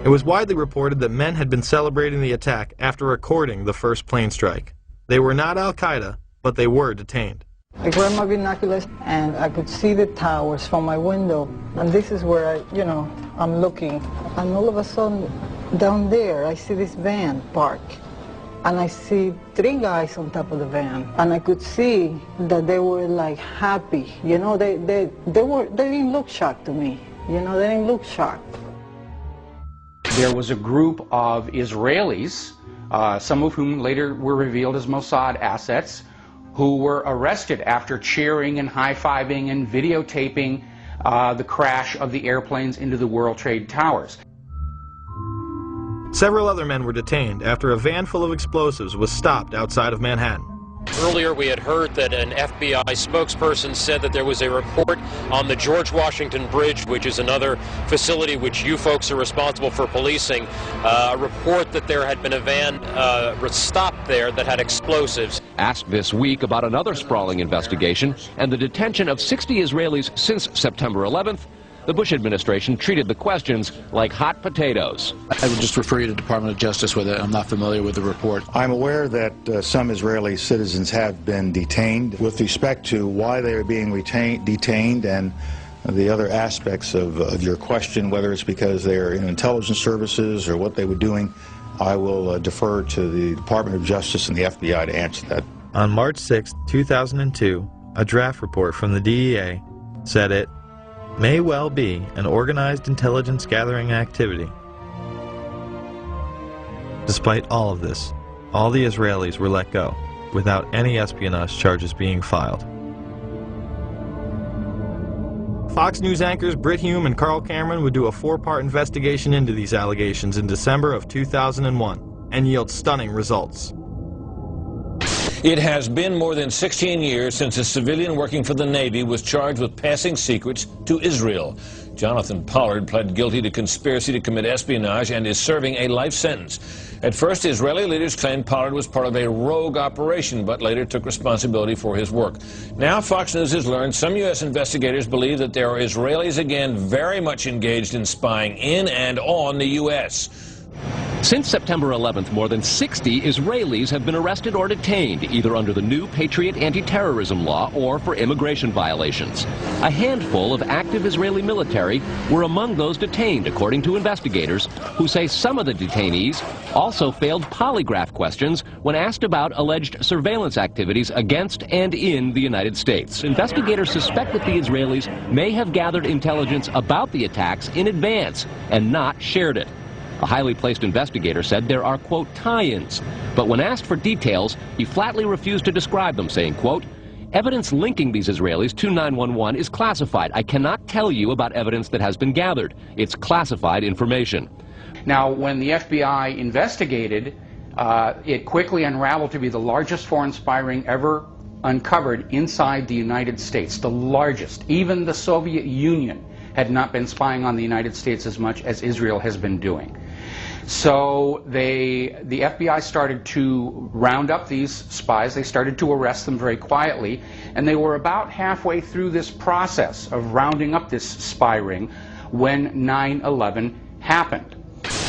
It was widely reported that men had been celebrating the attack after recording the first plane strike. They were not Al-Qaeda, but they were detained. I grabbed my binoculars and I could see the towers from my window. And this is where I'm looking. And all of a sudden, down there, I see this van park. And I see 3 guys on top of the van. And I could see that they were like happy. They didn't look shocked to me. They didn't look shocked. There was a group of Israelis, some of whom later were revealed as Mossad assets, who were arrested after cheering and high-fiving and videotaping the crash of the airplanes into the World Trade Towers. Several other men were detained after a van full of explosives was stopped outside of Manhattan. Earlier we had heard that an FBI spokesperson said that there was a report on the George Washington Bridge, which is another facility which you folks are responsible for policing, a report that there had been a van stopped there that had explosives. Asked this week about another sprawling investigation and the detention of 60 Israelis since September 11th, the Bush administration treated the questions like hot potatoes. I would just refer you to the Department of Justice with it. I'm not familiar with the report. I'm aware that some Israeli citizens have been detained. With respect to why they are being detained and the other aspects of your question, whether it's because they are in intelligence services or what they were doing, I will defer to the Department of Justice and the FBI to answer that. On March 6, 2002, a draft report from the DEA said it may well be an organized intelligence gathering activity. Despite all of this, all the Israelis were let go without any espionage charges being filed. Fox News anchors Brit Hume and Carl Cameron would do a 4-part investigation into these allegations in December of 2001 and yield stunning results. It has been more than 16 years since a civilian working for the Navy was charged with passing secrets to Israel. Jonathan Pollard pled guilty to conspiracy to commit espionage and is serving a life sentence. At first, Israeli leaders claimed Pollard was part of a rogue operation, but later took responsibility for his work. Now, Fox News has learned some U.S. investigators believe that there are Israelis again very much engaged in spying in and on the U.S. Since September 11th, more than 60 Israelis have been arrested or detained, either under the new Patriot anti-terrorism law or for immigration violations. A handful of active Israeli military were among those detained, according to investigators, who say some of the detainees also failed polygraph questions when asked about alleged surveillance activities against and in the United States. Investigators suspect that the Israelis may have gathered intelligence about the attacks in advance and not shared it. A highly placed investigator said there are, quote, tie-ins. But when asked for details, he flatly refused to describe them, saying, quote, evidence linking these Israelis to 911 is classified. I cannot tell you about evidence that has been gathered. It's classified information. Now, when the FBI investigated, it quickly unraveled to be the largest foreign spy ring ever uncovered inside the United States, the largest. Even the Soviet Union had not been spying on the United States as much as Israel has been doing. So the FBI started to round up these spies. They started to arrest them very quietly, and they were about halfway through this process of rounding up this spy ring when 9/11 happened.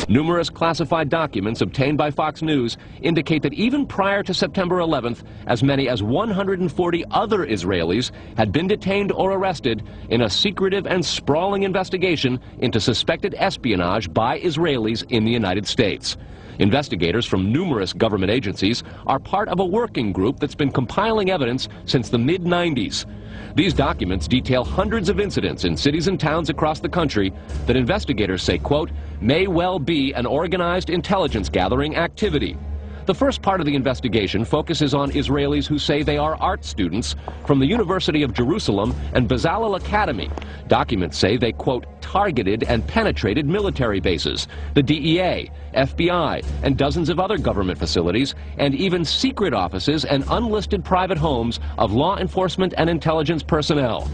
Numerous classified documents obtained by Fox News indicate that even prior to September 11th, as many as 140 other Israelis had been detained or arrested in a secretive and sprawling investigation into suspected espionage by Israelis in the United States. Investigators from numerous government agencies are part of a working group that's been compiling evidence since the mid-90s. These documents detail hundreds of incidents in cities and towns across the country that investigators say, quote, may well be an organized intelligence gathering activity. The first part of the investigation focuses on Israelis who say they are art students from the University of Jerusalem and Bezalel Academy. Documents say they, quote, targeted and penetrated military bases, the DEA, FBI, and dozens of other government facilities, and even secret offices and unlisted private homes of law enforcement and intelligence personnel.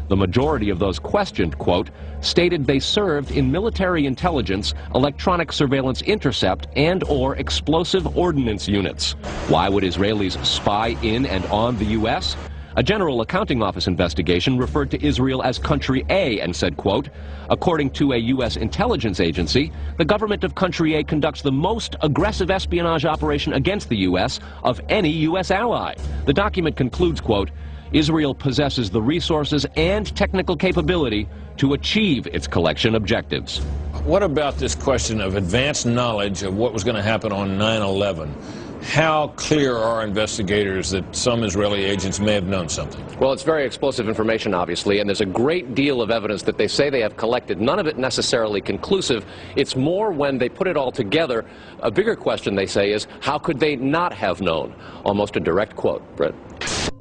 The majority of those questioned, quote, stated they served in military intelligence, electronic surveillance intercept, and/or explosive ordnance units. Why would Israelis spy in and on the U.S.? A General Accounting Office investigation referred to Israel as Country A and said, quote, according to a U.S. intelligence agency, the government of Country A conducts the most aggressive espionage operation against the U.S. of any U.S. ally. The document concludes, quote, Israel possesses the resources and technical capability to achieve its collection objectives. What about this question of advanced knowledge of what was going to happen on 9/11? How clear are investigators that some Israeli agents may have known something? Well, it's very explosive information, obviously, and there's a great deal of evidence that they say they have collected, none of it necessarily conclusive. It's more when they put it all together. A bigger question, they say, is how could they not have known? Almost a direct quote, Brett.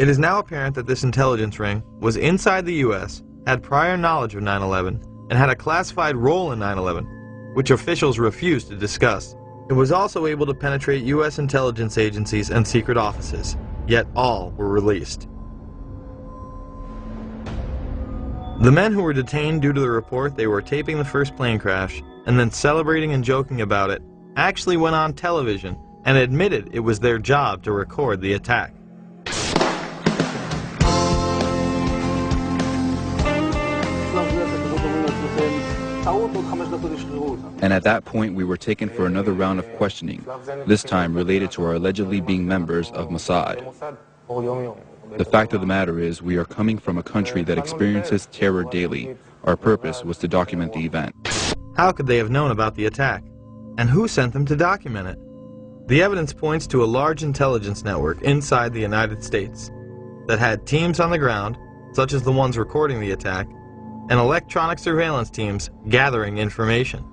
It is now apparent that this intelligence ring was inside the U.S., had prior knowledge of 9/11, and had a classified role in 9/11, which officials refused to discuss. It was also able to penetrate U.S. intelligence agencies and secret offices, yet all were released. The men who were detained due to the report they were taping the first plane crash and then celebrating and joking about it actually went on television and admitted it was their job to record the attack. And at that point, we were taken for another round of questioning, this time related to our allegedly being members of Mossad. The fact of the matter is, we are coming from a country that experiences terror daily. Our purpose was to document the event. How could they have known about the attack? And who sent them to document it? The evidence points to a large intelligence network inside the United States that had teams on the ground, such as the ones recording the attack, and electronic surveillance teams gathering information.